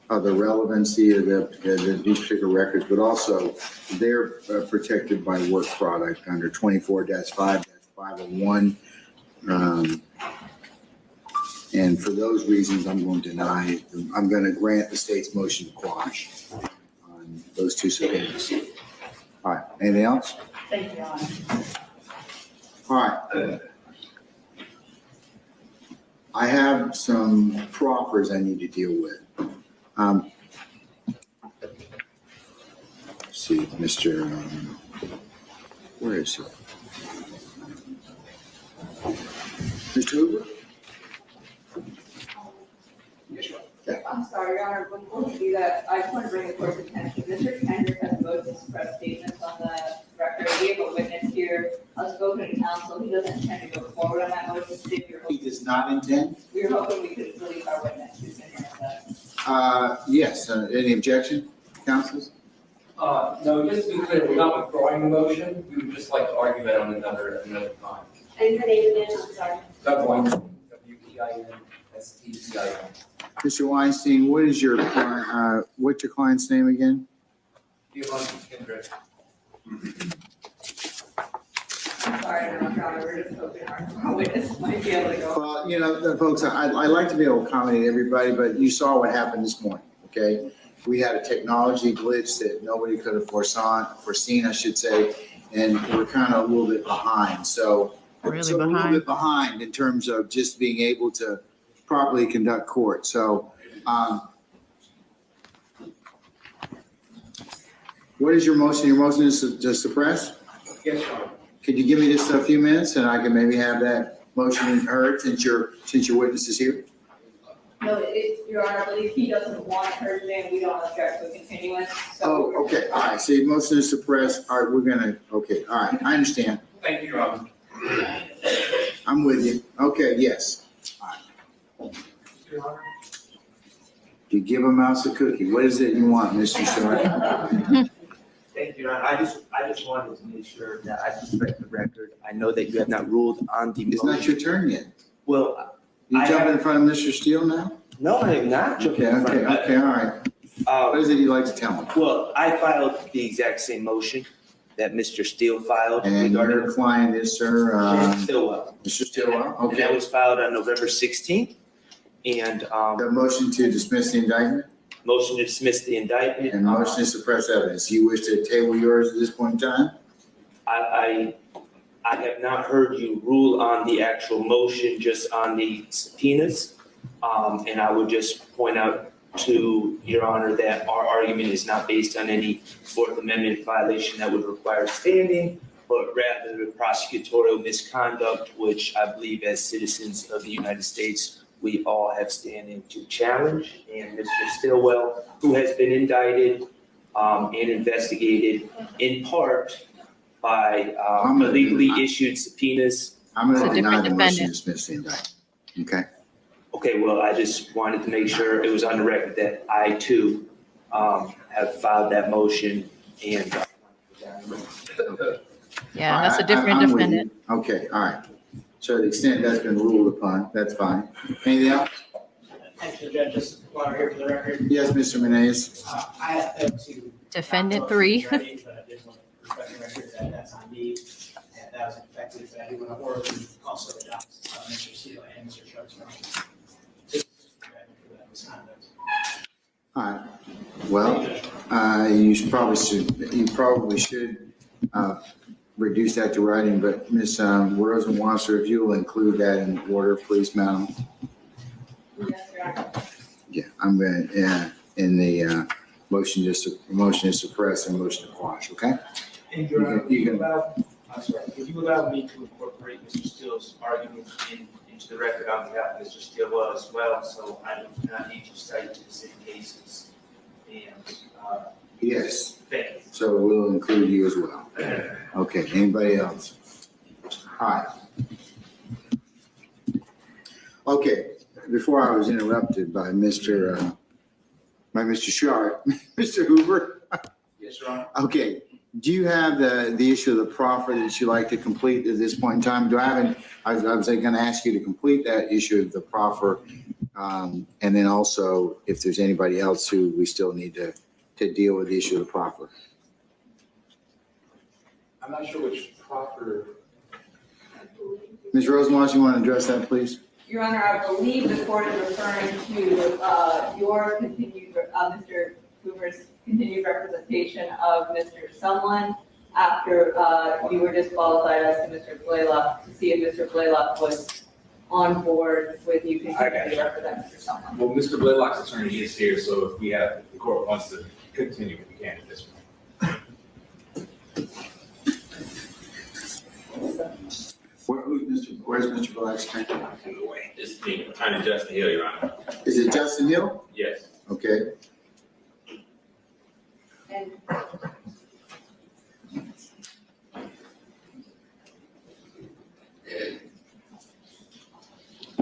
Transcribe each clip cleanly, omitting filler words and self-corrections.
The relevancy of these particular records, but also they're protected by work product under 24-5-501. And for those reasons, I'm going to deny, I'm going to grant the state's motion to quash on those two subpoenas. All right, anything else? Thank you, Your Honor. All right. I have some proffers I need to deal with. Let's see, Mr. Where is he? Mr. Hoover? I'm sorry, Your Honor, before we do that, I just want to bring the court's attention. Mr. Kendrick has voted to suppress statements on the record. We have a witness here, a spoken to counsel. He doesn't intend to go forward on that motion. He does not intend? We were hoping we could release our witness who's been here with us. Yes, any objection, counsels? No, just to be clear, we're not withdrawing the motion. We would just like to argue that on another time. And your name again, I'm sorry. Thugga Weinstein, W-E-I-N-S-T-C-I-N. Mr. Weinstein, what is your client, what's your client's name again? Kendrick. I'm sorry, Your Honor, we're just hoping our witness might be able to go. Well, you know, folks, I like to be able to accommodate everybody, but you saw what happened this morning, okay? We had a technology glitch that nobody could have foreseen, I should say, and we're kind of a little bit behind. So Really we're a little bit behind in terms of just being able to properly conduct court. So what is your motion? Your motion is to suppress? Yes, Your Honor. Could you give me just a few minutes and I can maybe have that motion heard since your witness is here? No, Your Honor, I believe he doesn't want it heard today, and we don't object to a continuance. Oh, okay, all right, so your motion is suppressed, all right, we're gonna, okay, all right, I understand, Thank you, Your Honor. I'm with you, okay, yes. Your Honor. You give a mouse a cookie, what is it you want, Mr. Short? Thank you, Your Honor. I just wanted to make sure that I respect the record. I know that you have not ruled on the It's not motion. your turn yet. Well, You I jumping have- in front of Mr. Steele now? no, I am not jumping Okay, in front of okay, all right, what is it you'd like to tell him? Well, I filed the exact same motion that Mr. Steele filed And regarding your client is, sir, Stillwell. Mr. Stillwell, And that okay. was filed on November 16th. And The motion to dismiss the indictment motion to dismiss the indictment. and motion to suppress evidence. You wish to table yours at this point in time? I have not heard you rule on the actual motion, just on the subpoenas. And I would just point out to Your Honor that our argument is not based on any Fourth Amendment violation that would require standing, but rather prosecutorial misconduct, which I believe as citizens of the United States, we all have standing to challenge. And Mr. Stillwell, who has been indicted and investigated in part by illegally issued subpoenas. I'm It's gonna a deny different the motion to defendant. dismiss the indictment, okay? Okay, well, I just wanted to make sure it was on the record that I too have filed that motion and. Yeah, that's a I'm different with you. defendant. Okay, all right. So to the extent that's been ruled upon, that's fine. Anything else? Thank you, Judge. Just want to hear for the record. Yes, Mr. Meneses? I have to. Defendant 3. But I did want to respect the record that that's on me, and that was effective, that he would have orally also adopt Mr. Steele and Mr. Sharp's motion. For that misconduct. All right. Well, you probably should reduce that to writing, but Ms. Rosenwasser, if you will include that in order, please, madam. Yes, Your Honor. Yeah, I'm gonna, in the motion to suppress and motion to quash, okay? And Your Honor, You can- I'm sorry, would you allow me to incorporate Mr. Steele's argument into the record on behalf of Mr. Steele as well, so I do not need to cite specific cases and, Yes, things. so we'll include you as well. Okay, anybody else? All right. Okay, before I was interrupted by Mr. Sharp, Mr. Hoover. Yes, Your Honor. Okay, Do you have the issue of the proffer that you'd like to complete at this point in time? I was going to ask you to complete that issue of the proffer. And then also, if there's anybody else who we still need to deal with the issue of the proffer. I'm not sure which proffer. Ms. Rosenwald, you want to address that, please? Your Honor, I believe the court is referring to your continued, Mr. Hoover's continued representation of Mr. Sumlin after you were disqualified as to Mr. Blaylock, to see if Mr. Blaylock was on board with you continuing to represent Mr. Sumlin. Well, Mr. Blaylock's attorney is here, so if the court wants to continue, we can at this point. Where's Mr. Black's attorney? It's me, Attorney Justin Hill, Your Honor. Is it Justin Hill? Yes. Okay. And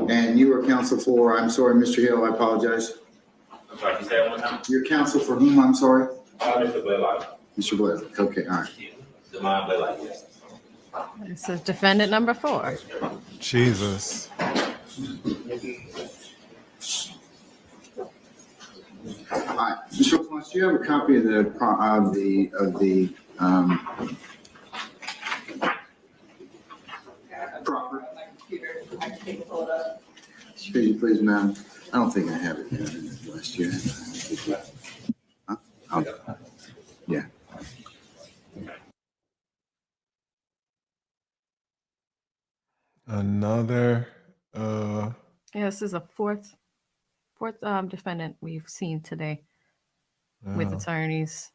And you were counsel for, I'm sorry, Mr. Hill, I apologize. I'm sorry, can you say that one more time? You're counsel for whom, I'm sorry? Mr. Blaylock. Mr. Black. Okay, all right. Demond Blaylock, yes. This is defendant number 4. Jesus. All right, Mr. Rosenwald, do you have a copy of the proffer? my computer, I can take a photo. Could you please, ma'am? I don't think I have it last year. Huh? Okay. Yeah. Another, Yeah, this is a fourth defendant we've seen today with oh. attorneys.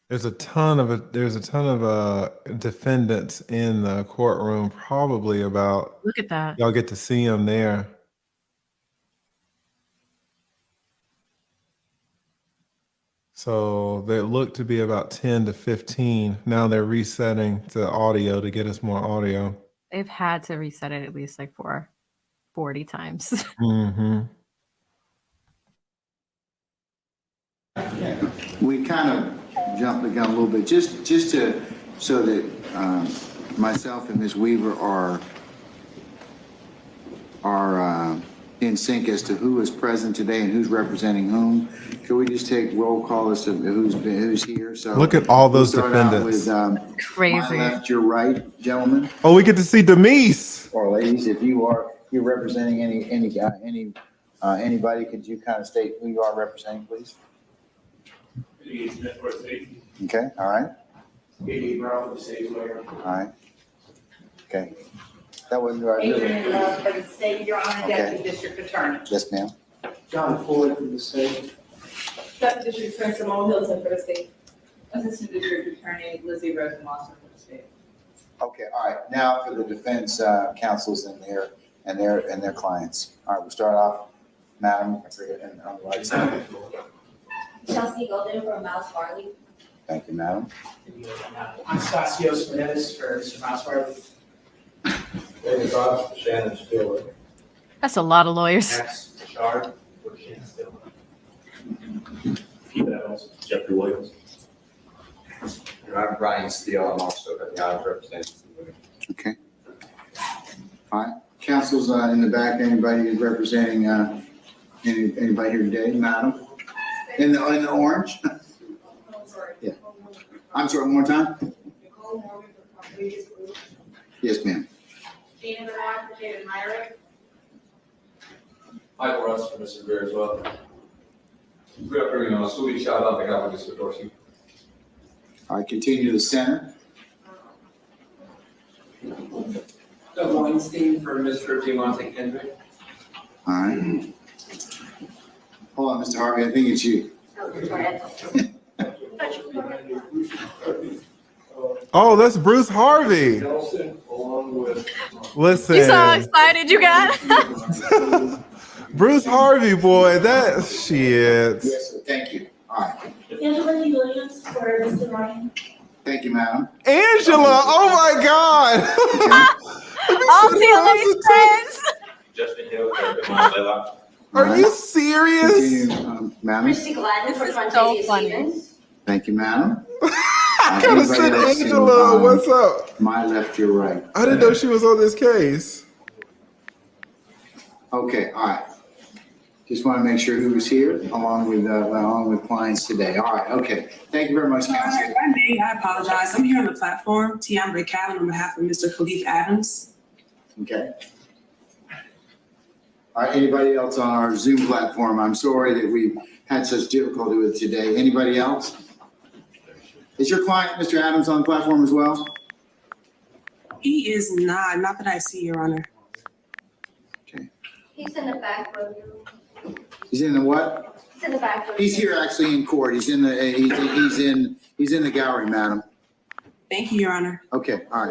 There's a ton of defendants in the courtroom, probably about, Look at that. y'all get to see them there. So they look to be about 10 to 15. Now they're resetting the audio to get us more audio. They've had to reset it at least like 40 times. Mm-hmm. We kind of jumped the gun a little bit, just to, so that myself and Ms. Weaver are in sync as to who is present today and who's representing whom. Could we just take roll call as to who's here? So Look at all those we'll start out defendants. with, Crazy. my left, your right, gentlemen Oh, we get to see Demise. or ladies. If you're representing anybody, could you kind of state who you are representing, please? Okay, all right, all right. Okay. That wasn't right. Adrian Love for the state, Your Honor, Okay. Deputy District Attorney. Yes, ma'am. John Floyd from the state. Deputy District Attorney Simone Hilton for the state. Assistant District Attorney Lizzie Rosenwasser for the state. Okay, all right. Now for the defense counsels and their clients. All right, we'll start off, Madam, I forget, and on the right side. Chelsea Golden from Mouse Farley. Thank you, Madam. Anastasios Meneses for Mr. Mouse Farley. Shannon Stiller. That's a lot of lawyers. Max Shard for Shannon Stiller. Jeffrey Williams. I'm Brian Steele. I'm also the honor representative. Okay. All right, counsels in the back, anybody representing anybody here today, Madam? In the orange? Yeah. I'm sorry, one more time? Nicole Morgan for Completus Group. Yes, ma'am. Gina Bernard for David Myrick. Michael Russ for Mr. Bear as well. Good afternoon, Suli shout out to Governor Sikorsky. All right, continue to the center. Doug Weinstein for Mr. Diamante Kendrick. All right. Hold on, Mr. Harvey, I think it's you. Oh, that's Bruce Harvey. Nelson, along with. Listen. You saw how excited you got? Bruce Harvey, boy, that shit. Yes, sir, thank you. All right, Angela Williams for Mr. Ryan. thank you, Madam. Angela, oh my God. All the friends. Justin Hill for Demond Blaylock. Are you serious? Continue, Madam. Christy Gladden for This is Montague so funny. Stevens. Thank you, madam. I could have said Anybody else to, Angela. What's up? My left, your right. I didn't know she was on this case. Okay, all right. Just want to make sure who was here along with clients today. All right, okay. Thank you very much, counsel. If I may, I apologize. I'm here on the platform, Tiambre Callen, on behalf of Mr. Khalif Adams. Okay. All right, anybody else on our Zoom platform? I'm sorry that we had such difficulty with it today. Anybody else? Is your client, Mr. Adams, on the platform as well? He is not that I see, Your Honor. Okay. He's in the back row. He's in the what? He's in the back row. He's here actually in court. He's in the gallery, madam. Thank you, Your Honor. Okay, all right.